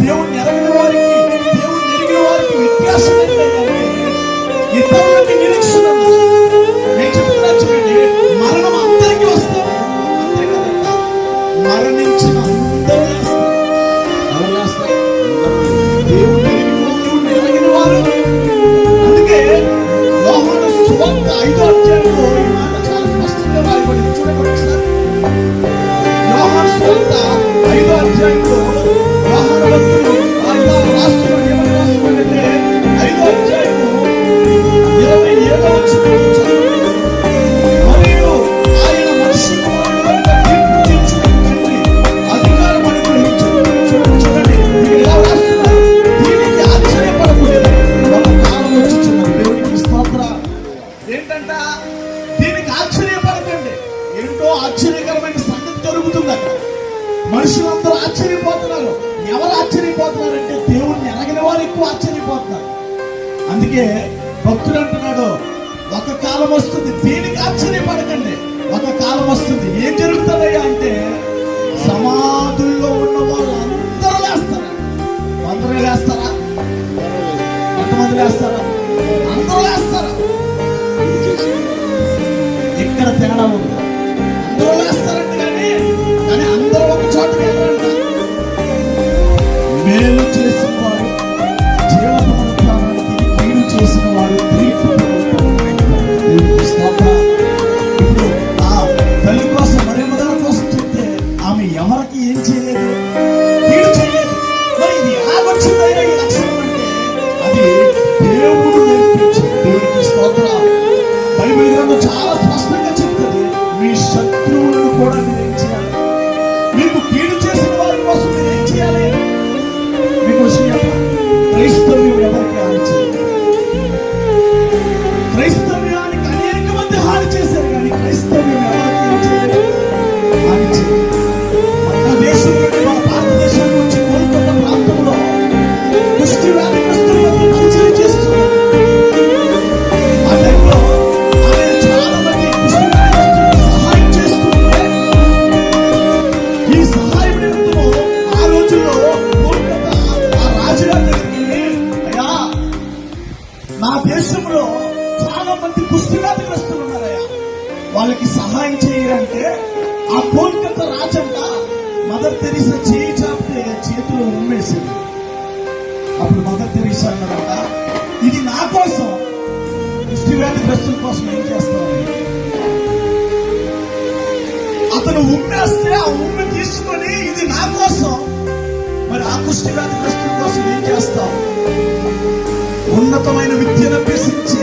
దేవుణ్ణి ఎరగిన వారికి, దేవుణ్ణి ఎరిగిన వారికి వ్యత్యాసం ఏంటంటే ఇతరులకి నిరీక్షణ. నేను చెప్తున్నా చూడండి, మరణం అందరికీ వస్తుంది, అంతే కదంట. మరణించిన అందరూ లేస్తారు. ఎవరు లేస్తారు? దేవుణ్ణి ఎరగిన వారు. అందుకే యోహాను సువార్త 5వ అధ్యాయంలో ఈ మాట చాలా స్పష్టంగా రాయబడింది. చూడండి ఒకసారి. యోహాను సువార్త 5వ అధ్యాయంలో యోహాను భక్తుడు రాస్తున్నాడు. ఏమని రాస్తున్నాడంటే 5వ అధ్యాయము 27వ వచనం, మరియు ఆయన మనిషి కుమారుడు తీర్పు తీర్చుటకు తండ్రి అధికారం అనుగ్రహించాడు. చూడండి ఇలా రాస్తున్నారు, దీనికి ఆశ్చర్యపడకూడదు, ఒక కాలం వచ్చింది. దేవునికి స్తోత్రం. ఏంటంట? దీనికి ఆశ్చర్యపడకండి. ఏంటో ఆశ్చర్యకరమైన సంగతి జరుగుతుంది అక్కడ. మనుషులందరూ ఆశ్చర్యపోతున్నారు. ఎవరు ఆశ్చర్యపోతున్నారంటే దేవుణ్ణి ఎరగిన వారు ఎక్కువ ఆశ్చర్యపోతున్నారు. అందుకే భక్తుడు అంటున్నాడు, ఒక కాలం వస్తుంది, దీనికి ఆశ్చర్యపడకండి, ఒక కాలం వస్తుంది. ఏం జరుగుతుందయ్యా అంటే సమాధుల్లో ఉన్న వాళ్ళు అందరూ లేస్తారా? అందరూ లేస్తారా? ఎంతమంది లేస్తారా? అందరూ లేస్తారా? ఇక్కడ తేడా ఉంది. అందరూ లేస్తారంట, కానీ అందరూ ఒక చోట వెళ్ళరంట. మేలు చేసిన వారు జీవపునరుద్ధానానికి, కీడు చేసిన వారు తీర్పు పునరుద్ధానానికి. ఇప్పుడు ఆ తల్లి కోసం, మరియమ్మగారి కోసం చెప్తే ఆమె ఎవరికి ఏం చేయలేదు, కీడు చేయలేదు. మరి ఇది ఎలాగొచ్చిందయ్యా ఈ లక్షణం అంటే అది దేవుడు నేర్పించాడు. దేవుడికి స్తోత్రం. బైబిల్ గ్రంథం చాలా స్పష్టంగా చెప్తుంది, మీ శత్రువులను కూడా మీరు ఏం చేయాలి, మీకు కీడు చేసిన వారి కోసం మీరు ఏం చేయాలి. మీకు క్రైస్తవ్యం ఎవరికి హాని చేయదు. క్రైస్తవ్యానికి అనేక మంది హాని చేశారు, కానీ క్రైస్తవ్యం ఎవరికి ఏం చేయలేదు, హాని చేయదు. మన దేశం నుండి, మన భారతదేశానికి వచ్చి కోల్కతా ప్రాంతంలో కుష్టి వ్యాధిగ్రస్తులు పరిచయం చేస్తున్నారు. ఆ టైంలో ఆమె చాలా మంది కుష్టి వ్యాధిగ్రస్తులకు సహాయం చేస్తుంటే, ఈ సహాయం నిమిత్తము ఆ రోజుల్లో కోల్కతా ఆ రాజుగారి దగ్గరికి, అయ్యా నా దేశంలో చాలా మంది కుష్టి వ్యాధిగ్రస్తులు ఉన్నారయ్యా, వాళ్ళకి సహాయం చేయాలంటే ఆ కోల్కతా రాజంట మదర్ తెరీసా చేయి చాపితే చేతిలో ఉమ్మేసింది. అప్పుడు మదర్ తెరీసా అన్నారంట, ఇది నా కోసం, కుష్టి వ్యాధిగ్రస్తుల కోసం ఏం చేస్తామని. అతను ఉమ్మేస్తే ఆ ఉమ్మి తీసుకొని ఇది నా కోసం, మరి ఆ కుష్టి వ్యాధిగ్రస్తుల కోసం ఏం చేస్తాం? ఉన్నతమైన విద్యను అభ్యసించి